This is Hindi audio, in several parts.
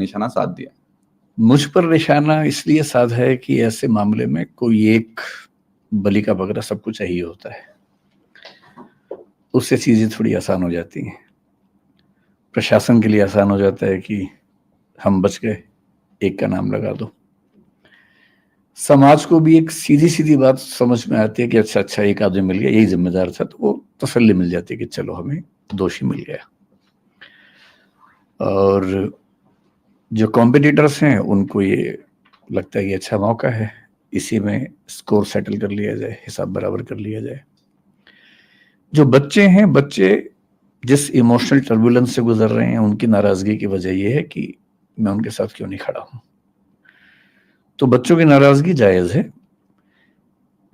निशाना साध दिया। मुझ पर निशाना इसलिए साधा है कि ऐसे मामले में कोई एक बलि का बकरा सबको चाहिए होता है, उससे चीजें थोड़ी आसान हो जाती हैं। प्रशासन के लिए आसान हो जाता है कि हम बच गए, एक का नाम लगा दो। समाज को भी एक सीधी सीधी बात समझ में आती है कि अच्छा अच्छा एक आदमी मिल गया, यही जिम्मेदार था, तो वो तसल्ली मिल जाती है कि चलो हमें दोषी मिल गया। और जो कॉम्पिटिटर्स हैं उनको ये लगता है कि अच्छा मौका है, इसी में स्कोर सेटल कर लिया जाए, हिसाब बराबर कर लिया जाए। जो बच्चे हैं, बच्चे जिस इमोशनल टर्बुलेंस से गुजर रहे हैं, उनकी नाराजगी की वजह यह है कि मैं उनके साथ क्यों नहीं खड़ा हूं। तो बच्चों की नाराजगी जायज है,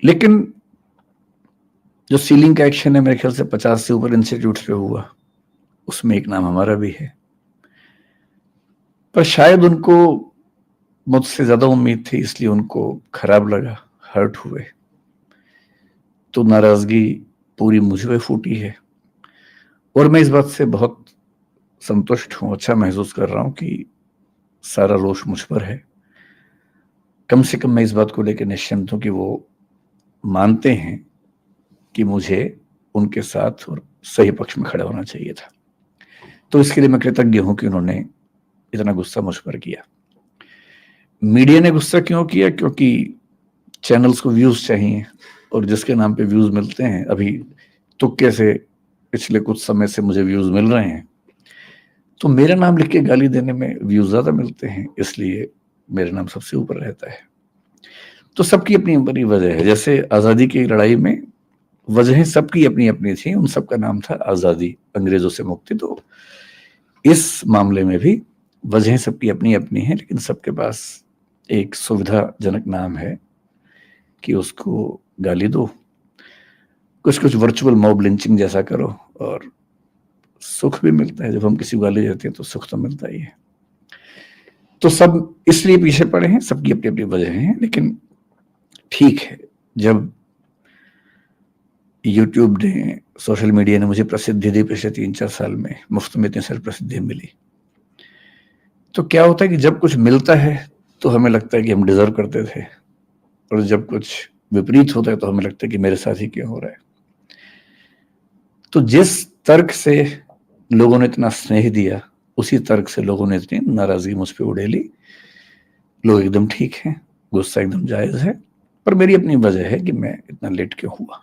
लेकिन जो सीलिंग का एक्शन है मेरे ख्याल से 50 से ऊपर इंस्टीट्यूट पे हुआ, उसमें एक नाम हमारा भी है। पर शायद उनको मुझसे ज्यादा उम्मीद थी, इसलिए उनको खराब लगा, हर्ट हुए, तो नाराजगी पूरी मुझ पे फूटी है। और मैं इस बात से बहुत संतुष्ट हूं, अच्छा महसूस कर रहा हूं कि सारा रोष मुझ पर है। कम से कम मैं इस बात को लेकर निश्चिंत हूं कि वो मानते हैं कि मुझे उनके साथ और सही पक्ष में खड़ा होना चाहिए था। तो इसके लिए मैं कृतज्ञ हूं कि उन्होंने इतना गुस्सा मुझ पर किया। मीडिया ने गुस्सा क्यों किया? क्योंकि चैनल्स को व्यूज चाहिए, और जिसके नाम पे व्यूज मिलते हैं, अभी तुक्के से पिछले कुछ समय से मुझे व्यूज मिल रहे हैं, तो मेरा नाम लिख के गाली देने में व्यूज ज्यादा मिलते हैं, इसलिए मेरा नाम सबसे ऊपर रहता है। तो सबकी अपनी अपनी वजह है। जैसे आजादी की लड़ाई में वजहें सबकी अपनी अपनी थी, उन सबका नाम था आजादी, अंग्रेजों से मुक्ति। तो इस मामले में भी वजहें सबकी अपनी अपनी हैं, लेकिन सबके पास एक सुविधाजनक नाम है कि उसको गाली दो, कुछ कुछ वर्चुअल मॉब लिंचिंग जैसा करो, और सुख भी मिलता है। जब हम किसी को गाली देते हैं तो सुख तो मिलता ही है। तो सब इसलिए पीछे पड़े हैं, सबकी अपनी अपनी वजह हैं, लेकिन ठीक है, जब यूट्यूब ने, सोशल मीडिया ने मुझे प्रसिद्धि दी पिछले 3-4 साल में, मुफ्त में इतनी सारी प्रसिद्धि मिली, तो क्या होता है कि जब कुछ मिलता है तो हमें लगता है कि हम डिजर्व करते थे, और जब कुछ विपरीत होता है तो हमें लगता है कि मेरे साथ ही क्यों हो रहा है। तो जिस तर्क से लोगों ने इतना स्नेह दिया, उसी तर्क से लोगों ने इतनी नाराजगी मुझ पर उड़ेली। लोग एकदम ठीक हैं, गुस्सा एकदम जायज है, पर मेरी अपनी वजह है कि मैं इतना लेट क्यों हुआ।